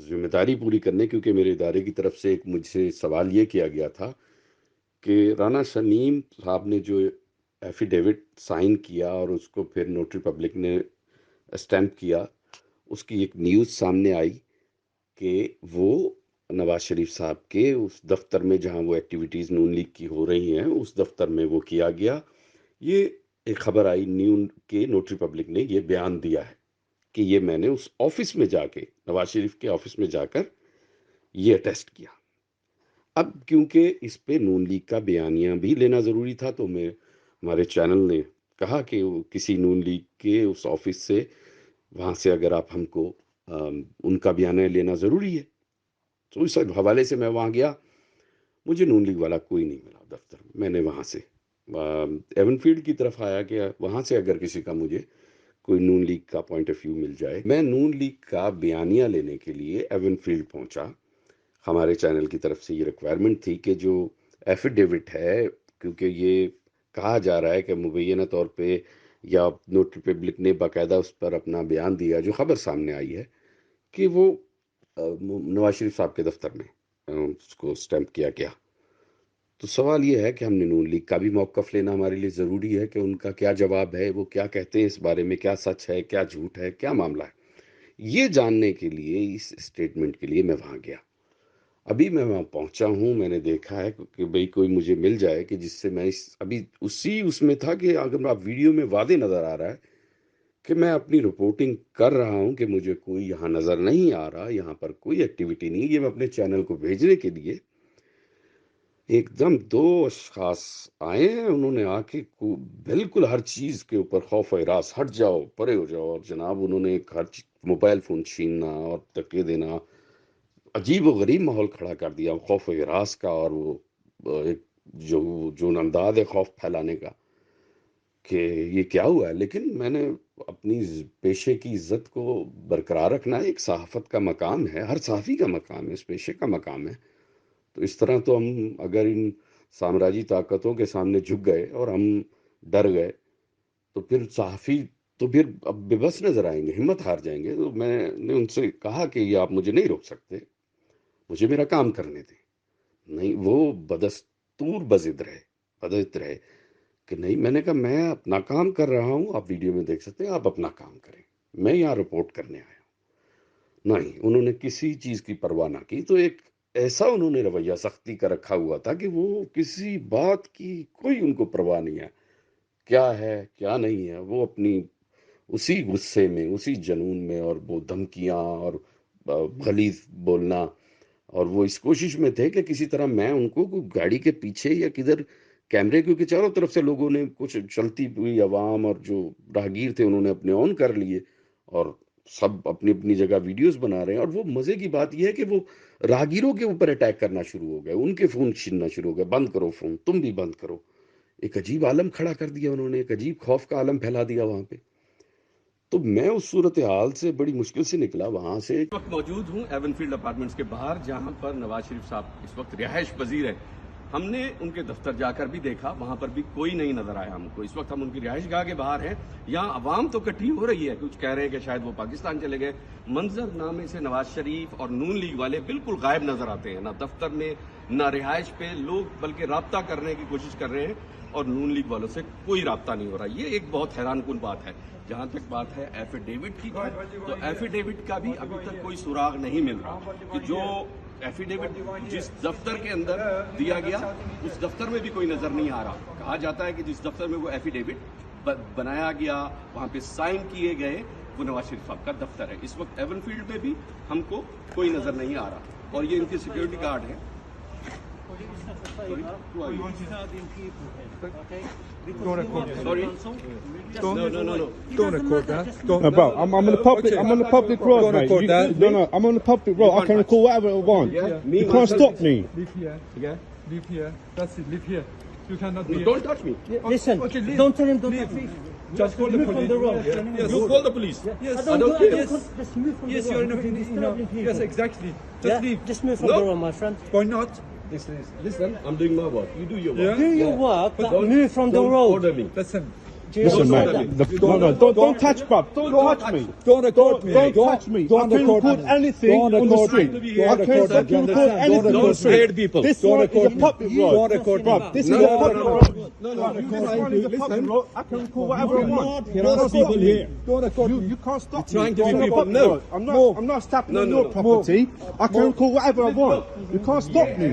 ذمہ داری پوری کرنے، کیونکہ میرے ادارے کی طرف سے ایک مجھ سے سوال یہ کیا گیا تھا کہ رانا شمیم صاحب نے جو ایفیڈیوٹ سائن کیا اور اس کو پھر نوٹری پبلک نے اسٹیمپ کیا، اس کی ایک نیوز سامنے آئی کہ وہ نواز شریف صاحب کے اس دفتر میں جہاں وہ ایکٹیویٹیز نون لیگ کی ہو رہی ہیں اس دفتر میں وہ کیا گیا۔ یہ ایک خبر آئی نیون کے نوٹری پبلک نے یہ بیان دیا ہے کہ یہ میں نے اس آفس میں جا کے، نواز شریف کے آفس میں جا کر یہ ٹیسٹ کیا۔ اب کیونکہ اس پہ نون لیگ کا بیانیہ بھی لینا ضروری تھا تو ہمارے چینل نے کہا کہ کسی نون لیگ کے اس آفس سے، وہاں سے اگر آپ ہم کو ان کا بیانیہ لینا ضروری ہے، تو اس حوالے سے میں وہاں گیا۔ مجھے نون لیگ والا کوئی نہیں ملا دفتر میں۔ میں نے وہاں سے ایون فیلڈ کی طرف آیا کہ وہاں سے اگر کسی کا مجھے کوئی نون لیگ کا پوائنٹ آف ویو مل جائے۔ میں نون لیگ کا بیانیہ لینے کے لیے ایون فیلڈ پہنچا۔ ہمارے چینل کی طرف سے یہ ریکوائرمنٹ تھی کہ جو ایفیڈیوٹ ہے، کیونکہ یہ کہا جا رہا ہے کہ مبینہ طور پہ یا نوٹری پبلک نے باقاعدہ اس پر اپنا بیان دیا، جو خبر سامنے آئی ہے کہ وہ نواز شریف صاحب کے دفتر میں اس کو اسٹیمپ کیا گیا۔ تو سوال یہ ہے کہ ہم نے نون لیگ کا بھی موقف لینا ہمارے لیے ضروری ہے کہ ان کا کیا جواب ہے، وہ کیا کہتے ہیں اس بارے میں، کیا سچ ہے، کیا جھوٹ ہے، کیا معاملہ ہے۔ یہ جاننے کے لیے، اس اسٹیٹمنٹ کے لیے میں وہاں گیا۔ ابھی میں وہاں پہنچا ہوں، میں نے دیکھا ہے کہ بھئی کوئی مجھے مل جائے کہ جس سے میں ابھی اس میں تھا کہ اگر آپ ویڈیو میں واضح نظر آ رہا ہے کہ میں اپنی رپورٹنگ کر رہا ہوں کہ مجھے کوئی یہاں نظر نہیں آ رہا، یہاں پر کوئی ایکٹیویٹی نہیں۔ یہ میں اپنے چینل کو بھیجنے کے لیے ایک دم 2 اشخاص آئے ہیں، انہوں نے آ کے بالکل ہر چیز کے اوپر خوف و ہراس، ہٹ جاؤ، پرے ہو جاؤ، اور جناب انہوں نے موبائل فون چھیننا اور دھکے دینا، عجیب و غریب ماحول کھڑا کر دیا خوف و ہراس کا، اور وہ ایک جو انداز ہے خوف پھیلانے کا کہ یہ کیا ہوا ہے۔ لیکن میں نے اپنی پیشے کی عزت کو برقرار رکھنا ہے، ایک صحافت کا مقام ہے، ہر صحافی کا مقام ہے، اس پیشے کا مقام ہے۔ تو اس طرح تو ہم اگر ان سامراجی طاقتوں کے سامنے جھک گئے اور ہم ڈر گئے تو پھر صحافی تو پھر اب بے بس نظر آئیں گے، ہمت ہار جائیں گے۔ تو میں نے ان سے کہا کہ یہ آپ مجھے نہیں روک سکتے، مجھے میرا کام کرنے دیں۔ نہیں، وہ بدستور بضد رہے کہ نہیں۔ میں نے کہا میں اپنا کام کر رہا ہوں، آپ ویڈیو میں دیکھ سکتے ہیں، آپ اپنا کام کریں، میں یہاں رپورٹ کرنے آیا ہوں۔ نہیں، انہوں نے کسی چیز کی پرواہ نہ کی۔ تو ایک ایسا انہوں نے رویہ سختی کا رکھا ہوا تھا کہ وہ کسی بات کی کوئی ان کو پرواہ نہیں ہے، کیا ہے کیا نہیں ہے۔ وہ اپنی اسی غصے میں، اسی جنون میں، اور وہ دھمکیاں اور غلیظ بولنا، اور وہ اس کوشش میں تھے کہ کسی طرح میں ان کو گاڑی کے پیچھے یا کدھر کیمرے، کیونکہ چاروں طرف سے لوگوں نے، کچھ چلتی ہوئی عوام اور جو راہگیر تھے انہوں نے اپنے آن کر لیے، اور سب اپنی اپنی جگہ ویڈیوز بنا رہے ہیں۔ اور وہ مزے کی بات یہ ہے کہ وہ راہگیروں کے اوپر اٹیک کرنا شروع ہو گئے، ان کے فون چھیننا شروع ہو گئے، بند کرو فون، تم بھی بند کرو۔ ایک عجیب عالم کھڑا کر دیا انہوں نے، ایک عجیب خوف کا عالم پھیلا دیا وہاں پہ۔ تو میں اس صورتحال سے بڑی مشکل سے نکلا وہاں سے۔ اس وقت موجود ہوں ایون فیلڈ اپارٹمنٹس کے باہر، جہاں پر نواز شریف صاحب اس وقت رہائش پذیر ہے۔ ہم نے ان کے دفتر جا کر بھی دیکھا، وہاں پر بھی کوئی نہیں نظر آیا ہم کو۔ اس وقت ہم ان کی رہائش گاہ کے باہر ہیں، یہاں عوام تو اکٹھی ہو رہی ہے، کچھ کہہ رہے ہیں کہ شاید وہ پاکستان چلے گئے۔ منظر نامے سے نواز شریف اور نون لیگ والے بالکل غائب نظر آتے ہیں، نہ دفتر میں نہ رہائش پہ۔ لوگ بلکہ رابطہ کرنے کی کوشش کر رہے ہیں اور نون لیگ والوں سے کوئی رابطہ نہیں ہو رہا۔ یہ ایک بہت حیران کن بات ہے۔ جہاں تک بات ہے ایفیڈیوٹ کی، تو ایفیڈیوٹ کا بھی ابھی تک کوئی سراغ نہیں مل رہا کہ جو ایفیڈیوٹ جس دفتر کے اندر دیا گیا اس دفتر میں بھی کوئی نظر نہیں آ رہا۔ کہا جاتا ہے کہ جس دفتر میں وہ ایفیڈیوٹ بنایا گیا، وہاں پہ سائن کیے گئے، وہ نواز شریف صاحب کا دفتر ہے۔ اس وقت ایون فیلڈ میں بھی ہم کو کوئی نظر نہیں آ رہا، اور یہ ان کی سیکورٹی گارڈ ہے۔ Sorry? Don't record that. No, bro, I'm on the public. I'm on the public road, Don't mate. record that. No, I'm on the public road. I can record whatever I want. Yeah, me You can't myself. stop me. Live here. Yeah? Live here. That's it. Live here. You cannot be. Don't touch me. Listen, Okay, leave. don't tell him don't Leave. touch me. Just call the Move from police. the road. Yes. You call the police. Yes. I don't care. Yes. Just move from Yes, the you're road. in You're disturbing people. Yes, exactly. Just Yeah? leave. Just move from No. the road, my friend. Why not? Listen, I'm doing my work. You do your work. Yeah? Do your Yeah. work, But but move from the Don't road. order me. Listen. Listen, No, man. no, No, don't touch, bruv. Don't touch me. Don't record me. Don't touch me. I can record anything Don't on the record street. me. I Don't can record me. record Don't anything on the scare street. people. This Don't one is a record me. public road. Don't record me. Bruv, this is No, a no, public no, road. no, no. This one is a public road. I can record whatever I want. There are people here. Don't record me. You can't stop me. trying to It's be not a people. public No. road. I'm not stepping No, on no, your no. property. I can record whatever I want. You can't stop me.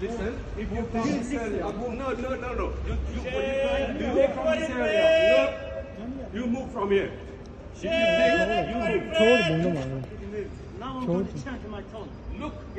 Listen, if you come this area, no. You move from here.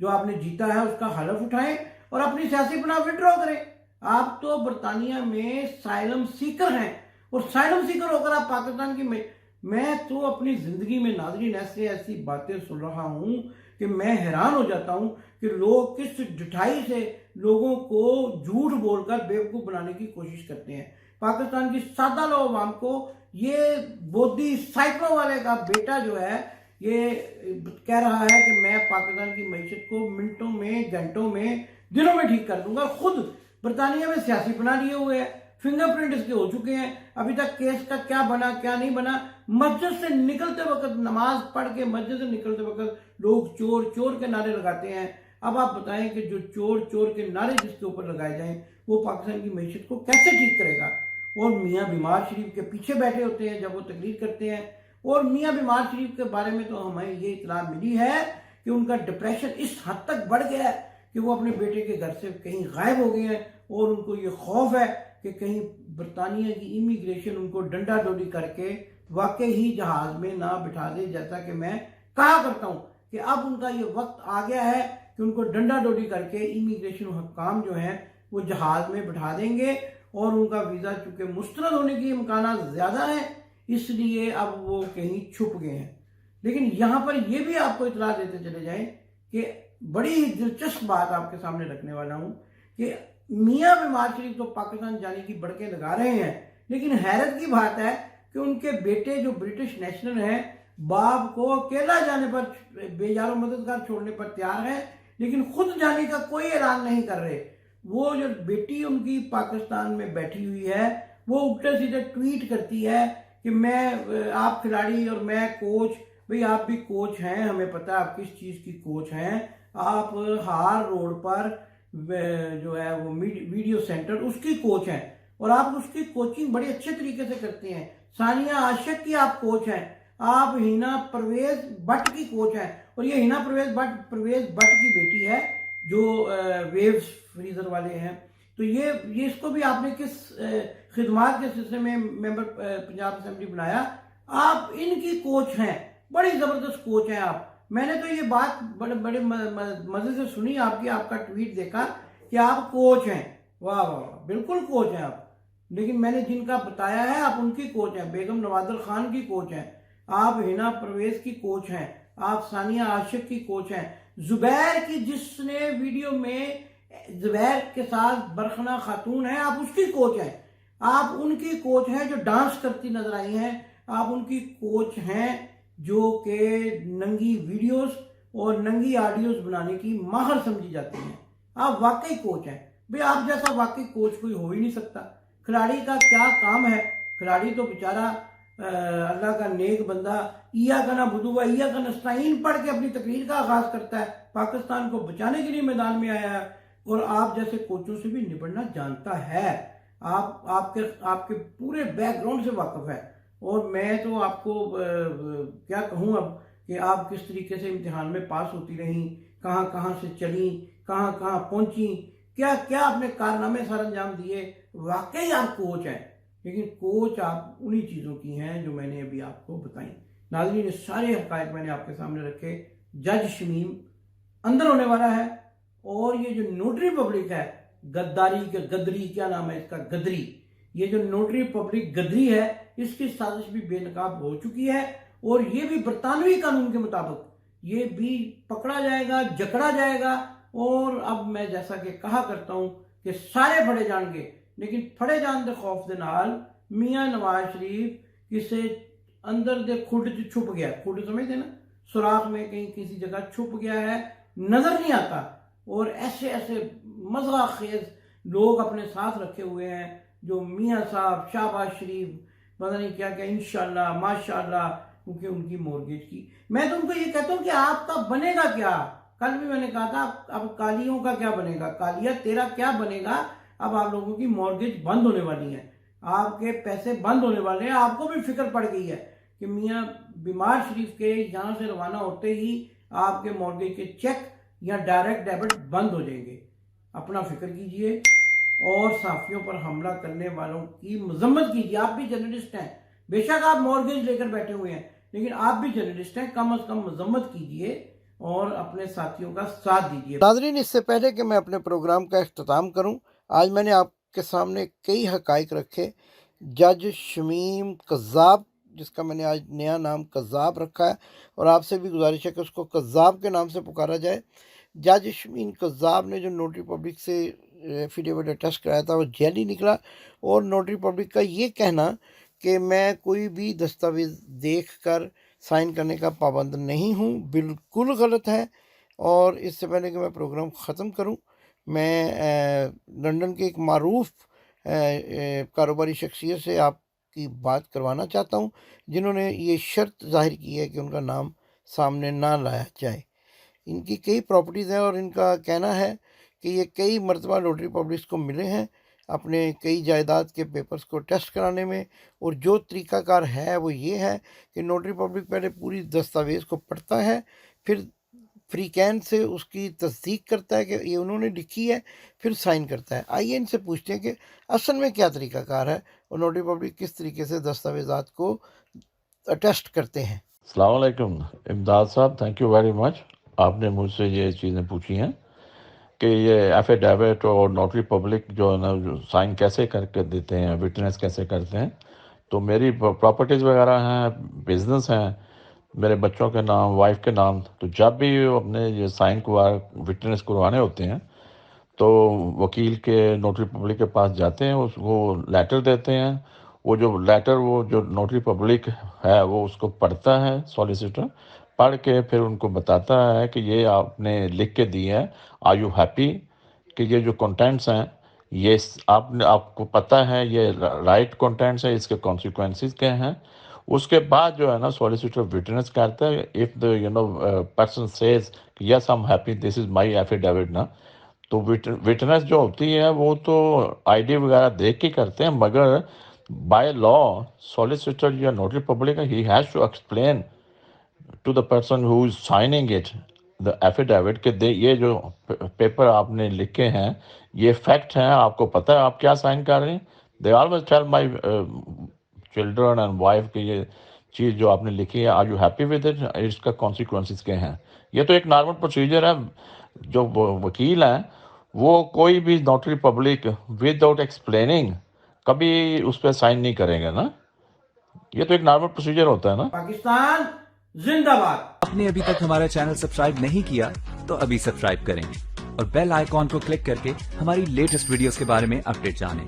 جو آپ نے جیتا ہے اس کا حلف اٹھائیں اور اپنی سیاسی پناہ وڈرا کریں. آپ تو برطانیہ میں سائلم سیکر ہیں اور سائلم سیکر ہو کر آپ پاکستان کی میں تو اپنی زندگی میں ناظرین ایسی باتیں سن رہا ہوں کہ میں حیران ہو جاتا ہوں کہ لوگ کس ڈٹھائی سے لوگوں کو جھوٹ بول کر بیوقوف بنانے کی کوشش کرتے ہیں. پاکستان کی سادہ لو عوام کو یہ بودھی سائیکلوں والے کا بیٹا جو ہے یہ کہہ رہا ہے کہ میں پاکستان کی معیشت کو منٹوں میں گھنٹوں میں دنوں میں ٹھیک کر دوں گا. خود برطانیہ میں سیاسی پناہ لیے ہوئے ہیں, فنگر پرنٹ اس کے ہو چکے ہیں, ابھی تک کیس کا کیا بنا کیا نہیں بنا. مسجد سے نکلتے وقت نماز پڑھ کے مسجد سے نکلتے وقت لوگ چور چور کے نعرے لگاتے ہیں. اب آپ بتائیں کہ جو چور چور کے نعرے جس کے اوپر لگائے جائیں وہ پاکستان کی معیشت کو کیسے ٹھیک کرے گا. اور میاں بیمار شریف کے پیچھے بیٹھے ہوتے ہیں جب وہ تقریر کرتے ہیں. اور میاں بیمار شریف کے بارے میں تو ہمیں یہ اطلاع ملی ہے کہ ان کا ڈپریشن اس حد تک بڑھ گیا ہے کہ وہ اپنے بیٹے کے گھر سے کہیں غائب ہو گئے ہیں اور ان کو یہ خوف ہے کہ کہیں برطانیہ کی امیگریشن ان کو ڈنڈا ڈولی کر کے واقعی ہی جہاز میں نہ بٹھا دے, جیسا کہ میں کہا کرتا ہوں کہ اب ان کا یہ وقت آ گیا ہے کہ ان کو ڈنڈا ڈولی کر کے امیگریشن حکام جو ہیں وہ جہاز میں بٹھا دیں گے اور ان کا ویزا چونکہ مسترد ہونے کی امکانات زیادہ ہیں اس لیے اب وہ کہیں چھپ گئے ہیں. لیکن یہاں پر یہ بھی آپ کو اطلاع دیتے چلے جائیں کہ بڑی دلچسپ بات آپ کے سامنے رکھنے والا ہوں کہ میاں بیمار شریف تو پاکستان جانے کی بڑکیں لگا رہے ہیں, لیکن حیرت کی بات ہے کہ ان کے بیٹے جو برٹش نیشنل ہیں باپ کو اکیلا جانے پر بے یار و مددگار چھوڑنے پر تیار ہیں لیکن خود جانے کا کوئی اعلان نہیں کر رہے. وہ جو بیٹی ان کی پاکستان میں بیٹھی ہوئی ہے وہ الٹے سیدھے ٹویٹ کرتی ہے کہ میں آپ کھلاڑی اور میں کوچ, بھئی آپ بھی کوچ ہیں, ہمیں پتہ ہے آپ کس چیز کی کوچ ہیں, آپ ہار روڈ پر جو ہے وہ ویڈیو سینٹر اس کی کوچ ہیں اور آپ اس کی کوچنگ بڑے اچھے طریقے سے کرتے ہیں. ثانیہ عاشق کی آپ کوچ ہیں, آپ ہینا پرویز بٹ کی کوچ ہیں اور یہ ہینا پرویز بٹ کی بیٹی ہے جو ویوز فریزر والے ہیں. تو یہ اس کو بھی آپ نے کس خدمات کے سلسلے میں ممبر پنجاب اسمبلی بنایا. آپ ان کی کوچ ہیں, بڑی زبردست کوچ ہیں آپ. میں نے تو یہ بات بڑے مزے سے سنی آپ کا ٹویٹ دیکھا کہ آپ کوچ ہیں. واہ واہ واہ, بالکل کوچ ہیں آپ. لیکن میں نے جن کا بتایا ہے آپ ان کی کوچ ہیں, بیگم نوادر خان کی کوچ ہیں, آپ ہینا پرویز کی کوچ ہیں, آپ ثانیہ عاشق کی کوچ ہیں, زبیر کی جس نے ویڈیو میں زبیر کے ساتھ برخنا خاتون ہے آپ اس کی کوچ ہیں, آپ ان کی کوچ ہیں جو ڈانس کرتی نظر آئی ہیں, آپ ان کی کوچ ہیں جو کہ ننگی ویڈیوز اور ننگی آڈیوز بنانے کی ماہر سمجھی جاتی ہیں. آپ واقعی کوچ ہیں بھئی, آپ جیسا واقعی کوچ کوئی ہو ہی نہیں سکتا. کھلاڑی کا کیا کام ہے, کھلاڑی تو بیچارہ اللہ کا نیک بندہ ایاک نعبد و ایاک نستعین پڑھ کے اپنی تقریر کا آغاز کرتا ہے, پاکستان کو بچانے کے لیے میدان میں آیا ہے اور آپ جیسے کوچوں سے بھی نبڑنا جانتا ہے. آپ کے پورے بیک گراؤنڈ سے واقف ہے اور میں تو آپ کو کیا کہوں اب کہ آپ کس طریقے سے امتحان میں پاس ہوتی رہیں, کہاں کہاں سے چلیں, کہاں کہاں پہنچیں, کیا کیا اپنے کارنامے سر انجام دیے. واقعی آپ کوچ ہیں, لیکن کوچ آپ انہی چیزوں کی ہیں جو میں نے ابھی آپ کو بتائیں. ناظرین, یہ سارے حقائق میں نے آپ کے سامنے رکھے. جج شمیم اندر ہونے والا ہے اور یہ جو نوٹری پبلک ہے غداری کے گدری, کیا نام ہے اس کا, گدری, یہ جو نوٹری پبلک گدری ہے اس کی سازش بھی بے نقاب ہو چکی ہے اور یہ بھی برطانوی قانون کے مطابق یہ بھی پکڑا جائے گا, جکڑا جائے گا. اور اب میں جیسا کہ کہا کرتا ہوں کہ سارے پھڑے جان گے, لیکن پھڑے جان دے خوف دے نال میاں نواز شریف کسے اندر دے کھڈ چھپ گیا, کھڈ سمجھتے نا, سوراخ میں کہیں کسی جگہ چھپ گیا ہے, نظر نہیں آتا. اور ایسے مزہ خیز لوگ اپنے ساتھ رکھے ہوئے ہیں جو میاں صاحب شہباز شریف پتہ نہیں کیا کہ انشاءاللہ ماشاءاللہ, کیونکہ ان کی مورگیج کی. میں تو ان کو یہ کہتا ہوں کہ آپ کا بنے گا کیا. کل بھی میں نے کہا تھا اب کالیوں کا کیا بنے گا, کالیا تیرا کیا بنے گا. اب آپ لوگوں کی مورگیج بند ہونے والی ہے, آپ کے پیسے بند ہونے والے ہیں. آپ کو بھی فکر پڑ گئی ہے کہ میاں بیمار شریف کے یہاں سے روانہ ہوتے ہی آپ کے مورگیج کے چیک یا ڈائریکٹ ڈیبٹ بند ہو جائیں گے. اپنا فکر کیجئے اور صحافیوں پر حملہ کرنے والوں کی مذمت کیجئے. آپ بھی جرنلسٹ ہیں, بے شک آپ مورگیج لے کر بیٹھے ہوئے ہیں, لیکن آپ بھی جرنلسٹ ہیں, کم از کم مذمت کیجئے اور اپنے ساتھیوں کا ساتھ دیجیے. ناظرین، اس سے پہلے کہ میں اپنے پروگرام کا اختتام کروں، آج میں نے آپ کے سامنے کئی حقائق رکھے. جج شمیم قذاب، جس کا میں نے آج نیا نام قذاب رکھا ہے، اور آپ سے بھی گزارش ہے کہ اس کو قذاب کے نام سے پکارا جائے. جج شمیم قذاب نے جو نوٹری پبلک سے ایفیڈیوٹ اٹیسٹ کرایا تھا وہ جعلی نکلا، اور نوٹری پبلک کا یہ کہنا کہ میں کوئی بھی دستاویز دیکھ کر سائن کرنے کا پابند نہیں ہوں، بالکل غلط ہے. اور اس سے پہلے کہ میں پروگرام ختم کروں، میں لندن کے ایک معروف کاروباری شخصیت سے آپ کی بات کروانا چاہتا ہوں، جنہوں نے یہ شرط ظاہر کی ہے کہ ان کا نام سامنے نہ لایا جائے. ان کی کئی پراپرٹیز ہیں، اور ان کا کہنا ہے کہ یہ کئی مرتبہ نوٹری پبلک کو ملے ہیں اپنے کئی جائیداد کے پیپرز کو ٹیسٹ کرانے میں. اور جو طریقہ کار ہے وہ یہ ہے کہ نوٹری پبلک پہلے پوری دستاویز کو پڑھتا ہے، پھر فری کین سے اس کی تصدیق کرتا ہے کہ یہ انہوں نے لکھی ہے، پھر سائن کرتا ہے. آئیے ان سے پوچھتے ہیں کہ اصل میں کیا طریقہ کار ہے اور نوٹری پبلک کس طریقے سے دستاویزات کو اٹیسٹ کرتے ہیں. السلام علیکم امداد صاحب، تھینک یو ویری مچ. آپ نے مجھ سے یہ چیزیں پوچھی ہیں کہ یہ ایفیڈیوٹ اور نوٹری پبلک جو ہے نا سائن کیسے کر کے دیتے ہیں، وٹنس کیسے کرتے ہیں. تو میری پراپرٹیز وغیرہ ہیں، بزنس ہیں میرے بچوں کے نام، وائف کے نام. تو جب بھی اپنے یہ سائن وٹنس کروانے ہوتے ہیں تو وکیل کے نوٹری پبلک کے پاس جاتے ہیں، وہ لیٹر دیتے ہیں. وہ جو لیٹر وہ جو نوٹری پبلک ہے وہ اس کو پڑھتا ہے، سالیسیٹر پڑھ کے پھر ان کو بتاتا ہے کہ یہ آپ نے لکھ کے دی ہے، آر یو ہیپی، کہ یہ جو کنٹینٹس ہیں یہ آپ کو پتہ ہے یہ رائٹ کنٹینٹس ہے، اس کے کانسیکوینسز کیا ہیں. اس کے بعد جو ہے نا سالیسیٹر وٹنس کرتا ہے. If the person says yes I am happy, this is my affidavit نا، تو وٹنس جو ہوتی ہے وہ تو آئی ڈی وغیرہ دیکھ کے کرتے ہیں، مگر بائی لا سالیسیٹر یا نوٹری پبلک ہی has to explain to the person who is signing it the affidavit کہ یہ جو پیپر آپ نے لکھے ہیں یہ فیکٹ ہیں، آپ کو پتہ ہے آپ کیا سائن کر رہے ہیں. They always tell my children and wife کہ یہ چیز جو آپ نے لکھی ہے are you happy with it, اس کا کانسیکوینسز کیا ہیں. یہ تو ایک نارمل پروسیجر ہے. جو وکیل ہیں وہ کوئی بھی notary public without explaining کبھی اس پہ سائن نہیں کریں گے نا. یہ تو ایک نارمل پروسیجر ہوتا ہے نا. پاکستان زندہ باد. آپ نے ابھی تک ہمارا چینل سبسکرائب نہیں کیا تو ابھی سبسکرائب کریں اور بیل آئیکن کو کلک کر کے ہماری لیٹسٹ ویڈیوز کے بارے میں اپڈیٹ جانیں.